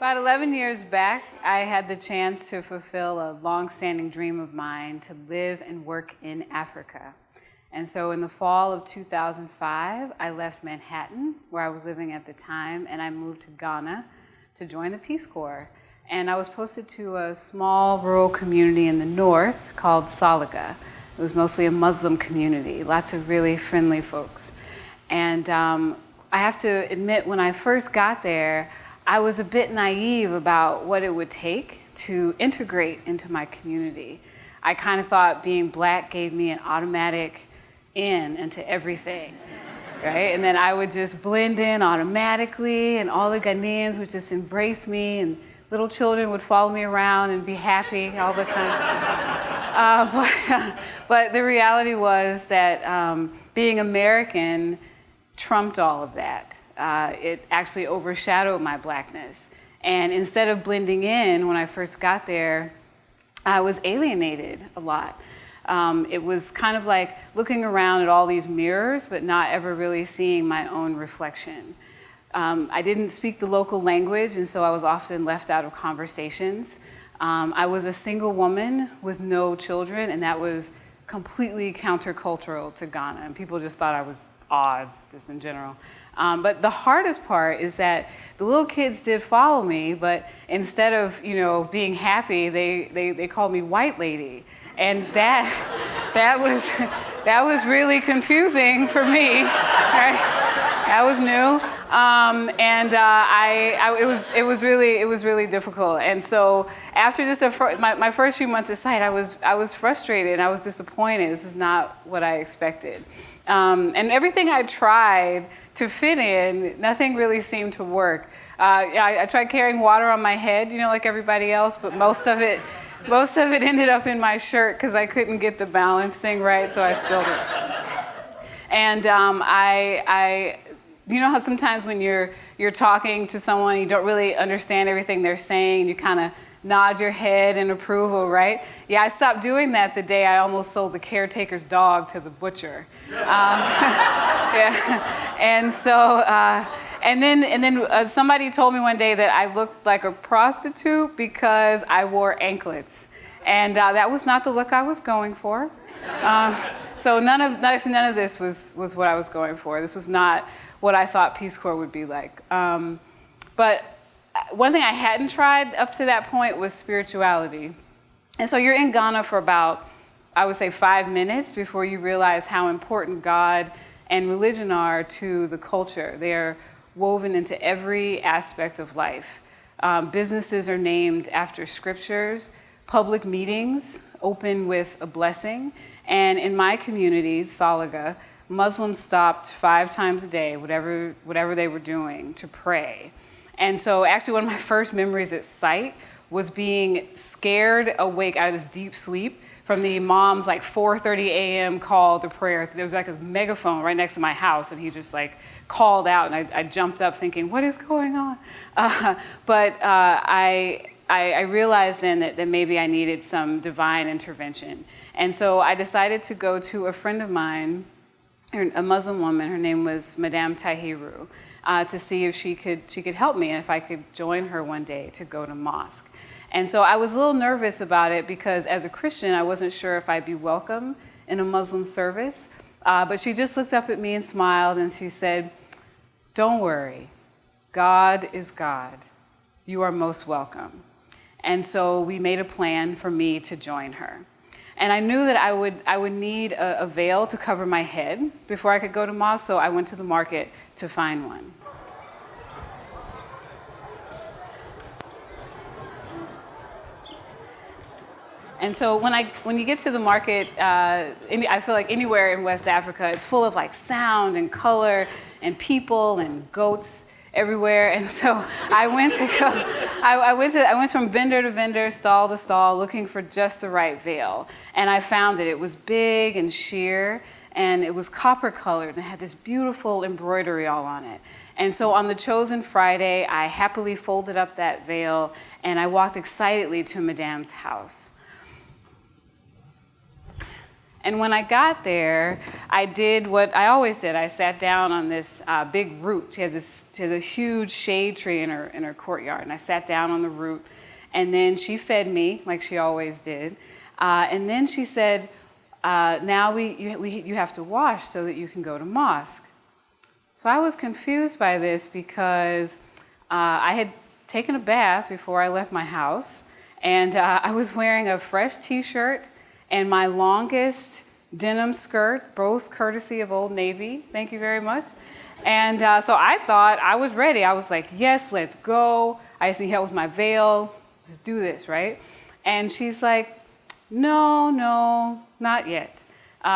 About 11 years back, I had the chance to fulfill a long-standing dream of mine to live and work in Africa. And so in the fall of 2005, I left Manhattan, where I was living at the time, and I moved to Ghana to join the Peace Corps. And I was posted to a small rural community in the north called Salaga. It was mostly a Muslim community, lots of really friendly folks. And I have to admit, when I first got there, I was a bit naive about what it would take to integrate into my community. I kind of thought being black gave me an automatic into everything, right? And then I would just blend in automatically, and all the Ghanaians would just embrace me, and little children would follow me around and be happy all the time. But the reality was that being American trumped all of that. It actually overshadowed my blackness. And instead of blending in when I first got there, I was alienated a lot. It was kind of like looking around at all these mirrors, but not ever really seeing my own reflection. I didn't speak the local language, and so I was often left out of conversations. I was a single woman with no children, and that was completely countercultural to Ghana, and people just thought I was odd, just in general. But the hardest part is that the little kids did follow me, but instead of being happy, they called me white lady, and that was really confusing for me. Right? That was new, it was really difficult. And so after just my first few months at site, I was frustrated. I was disappointed. This is not what I expected, and everything I tried to fit in, nothing really seemed to work. I tried carrying water on my head, like everybody else, but most of it ended up in my shirt because I couldn't get the balance thing right, so I spilled it. And you know how sometimes when you're talking to someone, you don't really understand everything they're saying, you kind of nod your head in approval, right? Yeah, I stopped doing that the day I almost sold the caretaker's dog to the butcher. Yeah. And so, and then somebody told me one day that I looked like a prostitute because I wore anklets, and that was not the look I was going for. So none of this was what I was going for. This was not what I thought Peace Corps would be like. But one thing I hadn't tried up to that point was spirituality. And so you're in Ghana for about, I would say, 5 minutes before you realize how important God and religion are to the culture. They are woven into every aspect of life. Businesses are named after scriptures. Public meetings open with a blessing. And in my community, Salaga, Muslims stopped 5 times a day, whatever they were doing, to pray. And so actually one of my first memories at site was being scared awake out of this deep sleep from the imam's 4:30 a.m. call to prayer. There was a megaphone right next to my house, and he just called out, and I jumped up thinking, what is going on? But I realized then that maybe I needed some divine intervention. And so I decided to go to a friend of mine, a Muslim woman. Her name was Madame Tahiru, to see if she could help me and if I could join her one day to go to mosque. And so I was a little nervous about it because as a Christian, I wasn't sure if I'd be welcome in a Muslim service. But she just looked up at me and smiled, and she said, "Don't worry, God is God. You are most welcome." And so we made a plan for me to join her. And I knew that I would need a veil to cover my head before I could go to mosque, so I went to the market to find one. And so when you get to the market, I feel like anywhere in West Africa, it's full of sound and color and people and goats everywhere. And so I went from vendor to vendor, stall to stall, looking for just the right veil. And I found it. It was big and sheer, and it was copper colored, and it had this beautiful embroidery all on it. And so on the chosen Friday, I happily folded up that veil, and I walked excitedly to Madame's house. And when I got there, I did what I always did. I sat down on this big root. She has a huge shade tree in her courtyard, and I sat down on the root. And then she fed me like she always did. And then she said, "Now you have to wash so that you can go to mosque." So I was confused by this because I had taken a bath before I left my house, and I was wearing a fresh T-shirt and my longest denim skirt, both courtesy of Old Navy. Thank you very much. And so I thought I was ready. I was like, yes, let's go. I just need help with my veil. Let's do this, right? And she's like, no, not yet.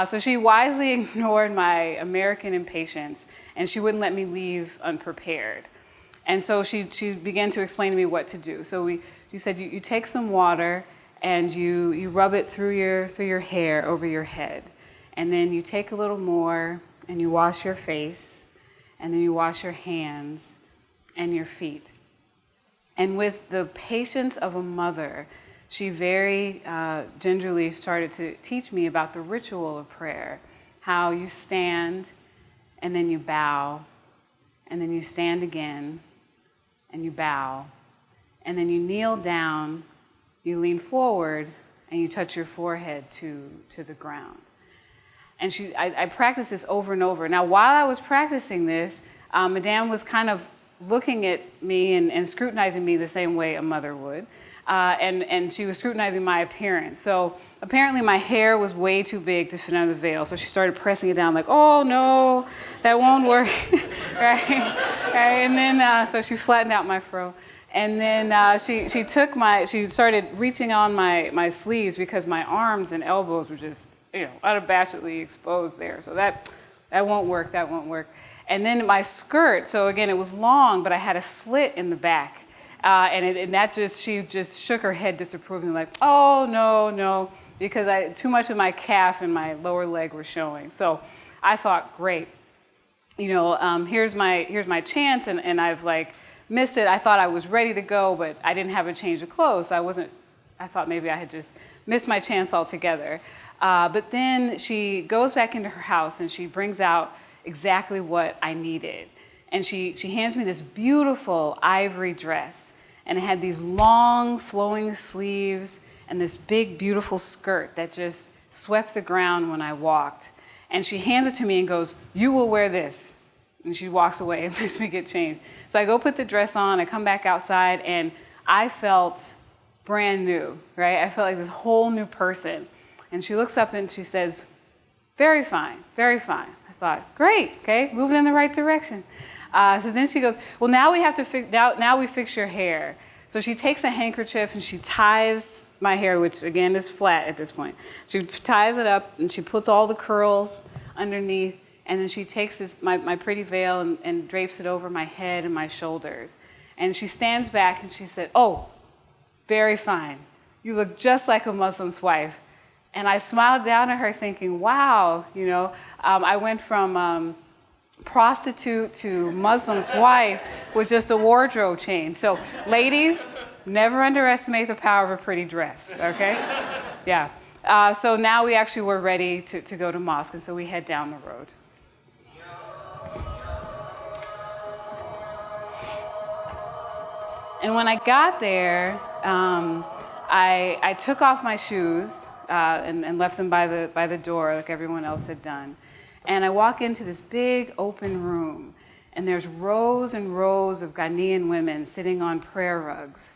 So she wisely ignored my American impatience, and she wouldn't let me leave unprepared. And so she began to explain to me what to do. So she said, you take some water, and you rub it through your hair over your head. And then you take a little more and you wash your face, and then you wash your hands and your feet. And with the patience of a mother, she very gingerly started to teach me about the ritual of prayer, how you stand and then you bow, and then you stand again and you bow, and then you kneel down, you lean forward, and you touch your forehead to the ground. And I practiced this over and over. Now, while I was practicing this, Madame was kind of looking at me and scrutinizing me the same way a mother would. And she was scrutinizing my appearance. So apparently my hair was way too big to fit under the veil. So she started pressing it down like, oh no, that won't work, right? And then, so she flattened out my fro. And then she started reaching on my sleeves because my arms and elbows were just, unabashedly exposed there. So that won't work, that won't work. And then my skirt, so again, it was long, but I had a slit in the back. She just shook her head disapprovingly like, oh, no, because too much of my calf and my lower leg were showing. So I thought, great, here's my chance, and I've missed it. I thought I was ready to go, but I didn't have a change of clothes. So I thought maybe I had just missed my chance altogether. But then she goes back into her house and she brings out exactly what I needed. And she hands me this beautiful ivory dress, and it had these long flowing sleeves and this big beautiful skirt that just swept the ground when I walked. And she hands it to me and goes, "You will wear this." And she walks away and lets me get changed. So I go put the dress on, I come back outside, and I felt brand new, right? I felt like this whole new person. And she looks up and she says, very fine, very fine. I thought, great, okay, moving in the right direction. So then she goes, well, now we have to now we fix your hair. So she takes a handkerchief and she ties my hair, which again is flat at this point. She ties it up and she puts all the curls underneath, and then she takes my pretty veil and drapes it over my head and my shoulders. And she stands back and she said, oh, very fine. You look just like a Muslim's wife. And I smiled down at her thinking, wow, I went from prostitute to Muslim's wife with just a wardrobe change. So ladies, never underestimate the power of a pretty dress, okay? Yeah. So now we actually were ready to go to mosque, and so we head down the road. And when I got there, I took off my shoes and left them by the door like everyone else had done. And I walk into this big open room, and there's rows and rows of Ghanaian women sitting on prayer rugs.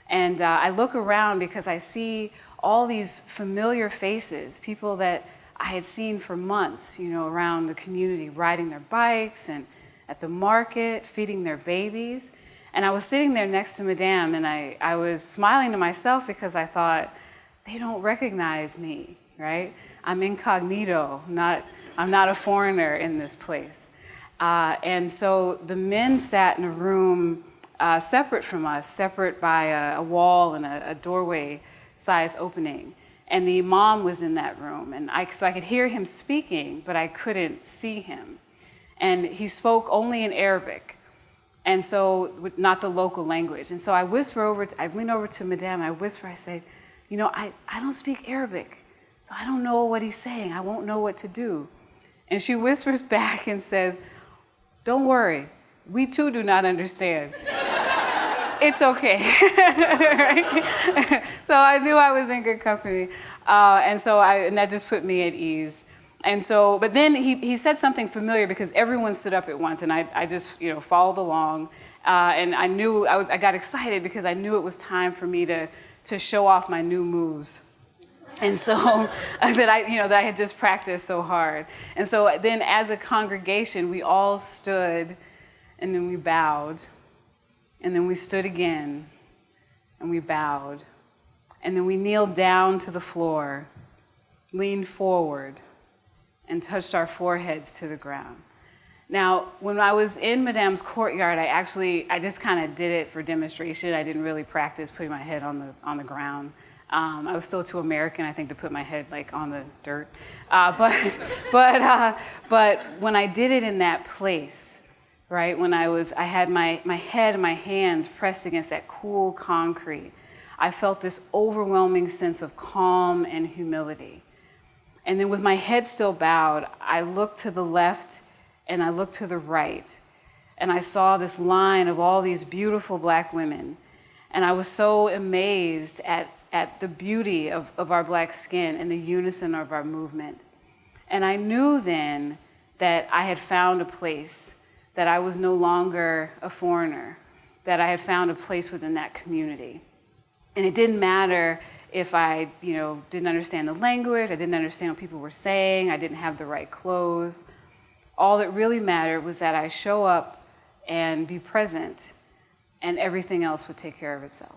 And I look around because I see all these familiar faces, people that I had seen for months, around the community, riding their bikes and at the market, feeding their babies. And I was sitting there next to Madame, and I was smiling to myself because I thought, they don't recognize me, right? I'm incognito, I'm not a foreigner in this place. And so the men sat in a room separate from us, separate by a wall and a doorway size opening. And the imam was in that room. And so I could hear him speaking, but I couldn't see him. And he spoke only in Arabic, and so not the local language. And so I lean over to Madame, and I whisper, I say, I don't speak Arabic. So I don't know what he's saying. I won't know what to do. And she whispers back and says, don't worry, we too do not understand. It's okay. Right? So I knew I was in good company. And that just put me at ease. And so, but then he said something familiar because everyone stood up at once, and I just, followed along. And I knew, I got excited because I knew it was time for me to show off my new moves. And so that I had just practiced so hard. And so then as a congregation, we all stood, and then we bowed, and then we stood again, and we bowed, and then we kneeled down to the floor, leaned forward, and touched our foreheads to the ground. Now, when I was in Madame's courtyard, I just kind of did it for demonstration. I didn't really practice putting my head on the ground. I was still too American, I think, to put my head on the dirt. But when I did it in that place, right, when I had my head and my hands pressed against that cool concrete, I felt this overwhelming sense of calm and humility. And then with my head still bowed, I looked to the left and I looked to the right, and I saw this line of all these beautiful black women. And I was so amazed at the beauty of our black skin and the unison of our movement. And I knew then that I had found a place, that I was no longer a foreigner, that I had found a place within that community. And it didn't matter if I, didn't understand the language, I didn't understand what people were saying, I didn't have the right clothes. All that really mattered was that I show up and be present, and everything else would take care of itself.